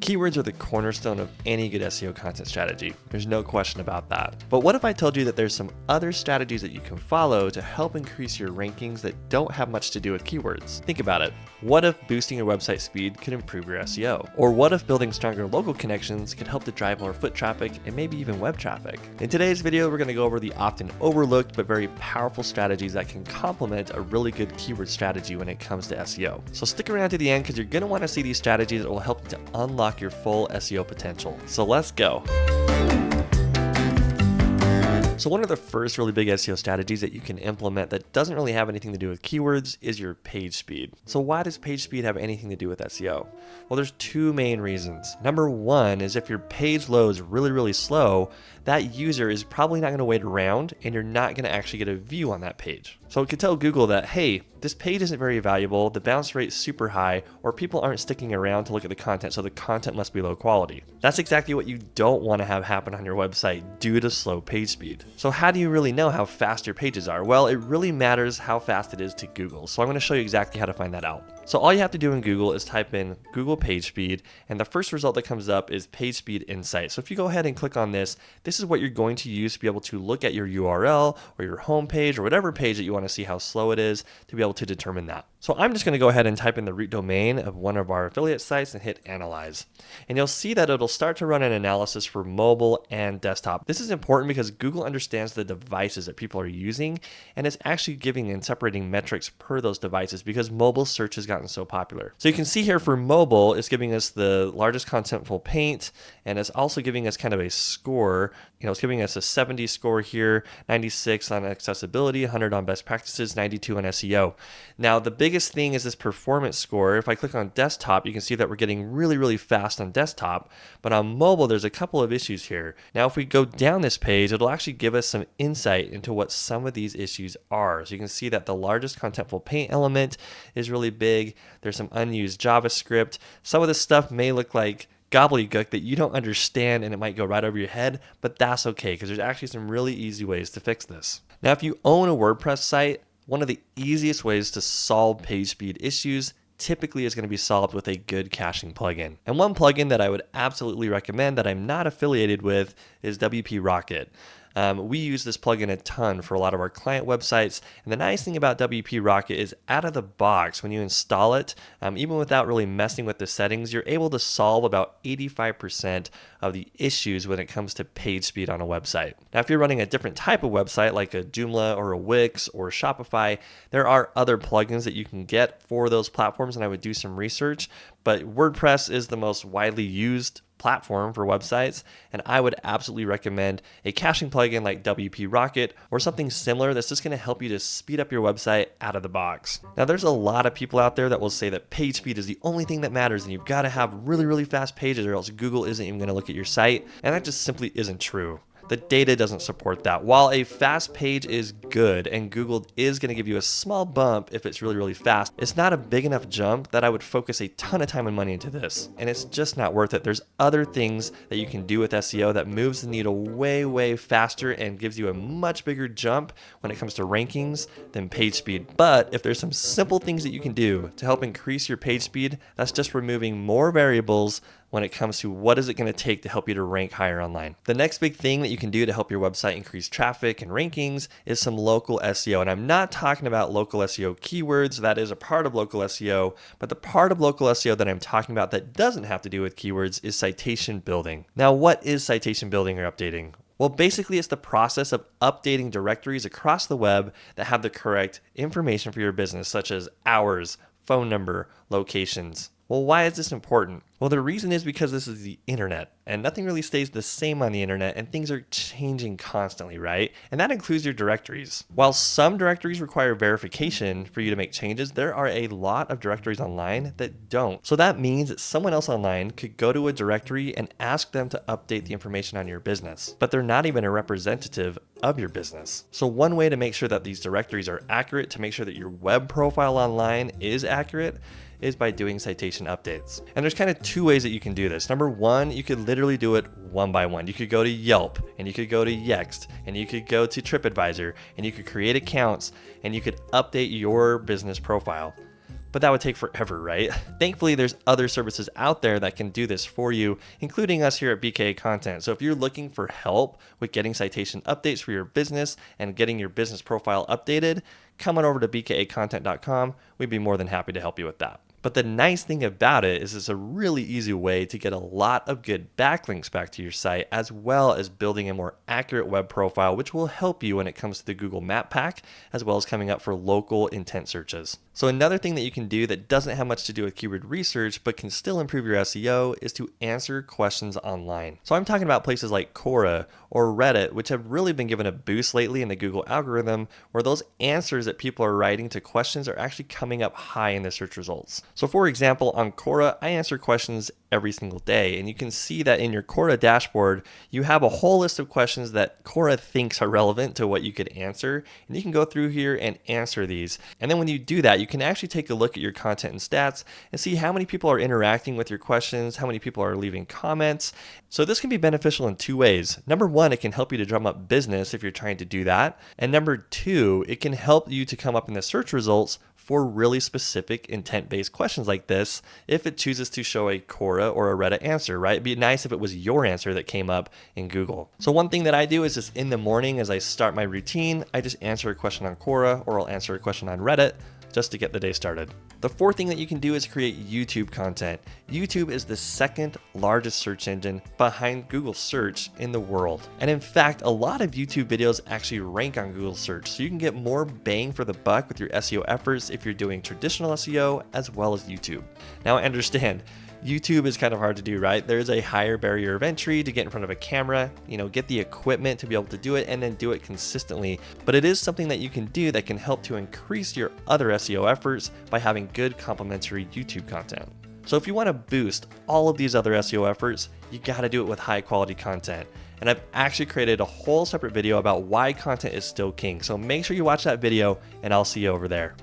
Keywords are the cornerstone of any good SEO content strategy. There's no question about that. But what if I told you that there's some other strategies that you can follow to help increase your rankings that don't have much to do with keywords? Think about it. What if boosting your website speed could improve your SEO? Or what if building stronger local connections could help to drive more foot traffic and maybe even web traffic? In today's video, we're going to go over the often overlooked but very powerful strategies that can complement a really good keyword strategy when it comes to SEO. So stick around to the end because you're going to want to see these strategies that will help to unlock your full SEO potential. So let's go. So one of the first really big SEO strategies that you can implement that doesn't really have anything to do with keywords is your page speed. So why does page speed have anything to do with SEO? Well, there's two main reasons. Number one is if your page loads really slow, that user is probably not going to wait around and you're not going to actually get a view on that page. So it could tell Google that, hey, this page isn't very valuable, the bounce rate's super high, or people aren't sticking around to look at the content, so the content must be low quality. That's exactly what you don't want to have happen on your website due to slow page speed. So how do you really know how fast your pages are? Well, it really matters how fast it is to Google. So I'm going to show you exactly how to find that out. So all you have to do in Google is type in Google page speed, and the first result that comes up is page speed insight. So if you go ahead and click on this, this is what you're going to use to be able to look at your URL or your home page or whatever page that you want to see how slow it is to be able to determine that. So I'm just going to go ahead and type in the root domain of one of our affiliate sites and hit analyze. And you'll see that it'll start to run an analysis for mobile and desktop. This is important because Google understands the devices that people are using, and it's actually giving and separating metrics per those devices because mobile search has gotten so popular. So you can see here for mobile, it's giving us the largest contentful paint, and it's also giving us kind of a score. It's giving us a 70 score here, 96 on accessibility, 100 on best practices, 92 on SEO. Now, the biggest thing is this performance score. If I click on desktop, you can see that we're getting really fast on desktop, but on mobile, there's a couple of issues here. Now, if we go down this page, it'll actually give us some insight into what some of these issues are. So you can see that the largest contentful paint element is really big. There's some unused JavaScript. Some of this stuff may look like gobbledygook that you don't understand and it might go right over your head, but that's okay because there's actually some really easy ways to fix this. Now, if you own a WordPress site, one of the easiest ways to solve page speed issues typically is going to be solved with a good caching plugin. And one plugin that I would absolutely recommend that I'm not affiliated with is WP Rocket. We use this plugin a ton for a lot of our client websites. And the nice thing about WP Rocket is out of the box, when you install it, even without really messing with the settings, you're able to solve about 85% of the issues when it comes to page speed on a website. Now, if you're running a different type of website like a Joomla or a Wix or Shopify, there are other plugins that you can get for those platforms, and I would do some research. But WordPress is the most widely used platform for websites, and I would absolutely recommend a caching plugin like WP Rocket or something similar that's just going to help you to speed up your website out of the box. Now, there's a lot of people out there that will say that page speed is the only thing that matters and you've got to have really fast pages or else Google isn't even going to look at your site, and that just simply isn't true. The data doesn't support that. While a fast page is good and Google is going to give you a small bump if it's really fast, it's not a big enough jump that I would focus a ton of time and money into this. And it's just not worth it. There's other things that you can do with SEO that moves the needle way faster and gives you a much bigger jump when it comes to rankings than page speed. But if there's some simple things that you can do to help increase your page speed, that's just removing more variables when it comes to what is it going to take to help you to rank higher online. The next big thing that you can do to help your website increase traffic and rankings is some local SEO. And I'm not talking about local SEO keywords. That is a part of local SEO, but the part of local SEO that I'm talking about that doesn't have to do with keywords is citation building. Now, what is citation building or updating? Well, basically, it's the process of updating directories across the web that have the correct information for your business, such as hours, phone number, locations. Well, why is this important? Well, the reason is because this is the internet, and nothing really stays the same on the internet, and things are changing constantly, right? And that includes your directories. While some directories require verification for you to make changes, there are a lot of directories online that don't. So that means that someone else online could go to a directory and ask them to update the information on your business, but they're not even a representative of your business. So one way to make sure that these directories are accurate, to make sure that your web profile online is accurate, is by doing citation updates. And there's kind of two ways that you can do this. Number one, you could literally do it one by one. You could go to Yelp, and you could go to Yext, and you could go to TripAdvisor, and you could create accounts, and you could update your business profile. but that would take forever, right? Thankfully, there's other services out there that can do this for you, including us here at BKA Content. So if you're looking for help with getting citation updates for your business and getting your business profile updated, come on over to bkacontent.com. We'd be more than happy to help you with that. But the nice thing about it is it's a really easy way to get a lot of good backlinks back to your site, as well as building a more accurate web profile, which will help you when it comes to the Google Map Pack, as well as coming up for local intent searches. So another thing that you can do that doesn't have much to do with keyword research, but can still improve your SEO, is to answer questions online. So I'm talking about places like Quora or Reddit, which have really been given a boost lately in the Google algorithm, where those answers that people are writing to questions are actually coming up high in the search results. So for example, on Quora, I answer questions every single day, and you can see that in your Quora dashboard, you have a whole list of questions that Quora thinks are relevant to what you could answer, and you can go through here and answer these. And then when you do that, you can actually take a look at your content and stats and see how many people are interacting with your questions, how many people are leaving comments. So this can be beneficial in two ways. Number one, it can help you to drum up business if you're trying to do that. And number two, it can help you to come up in the search results for really specific intent-based questions like this if it chooses to show a Quora or a Reddit answer, right? It'd be nice if it was your answer that came up in Google. So one thing that I do is just in the morning as I start my routine, I just answer a question on Quora or I'll answer a question on Reddit just to get the day started. The fourth thing that you can do is create YouTube content. YouTube is the second largest search engine behind Google search in the world. And in fact, a lot of YouTube videos actually rank on Google search. So you can get more bang for the buck with your SEO efforts if you're doing traditional SEO as well as YouTube. Now I understand, YouTube is kind of hard to do, right? There's a higher barrier of entry to get in front of a camera, get the equipment to be able to do it and then do it consistently. But it is something that you can do that can help to increase your other SEO efforts by having good complementary YouTube content. So if you want to boost all of these other SEO efforts, you got to do it with high quality content. And I've actually created a whole separate video about why content is still king. So make sure you watch that video and I'll see you over there.